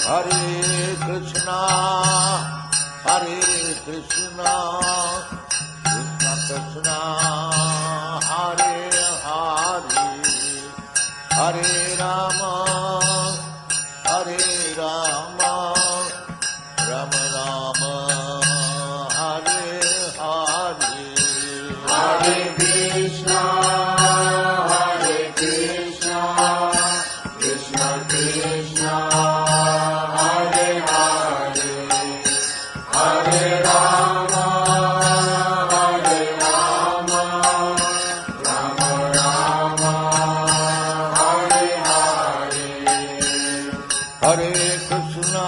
Hare Krishna, Hare Krishna, Krishna Krishna, Hare Hare, Hare Rama, Hare Rama, Rama Rama, Hare Hare, Hare Krishna, Hare Krishna, Krishna Krishna, Hare Hare, Hare Rama, Hare Rama, Rama Rama, Hare Hare, Hare Krishna,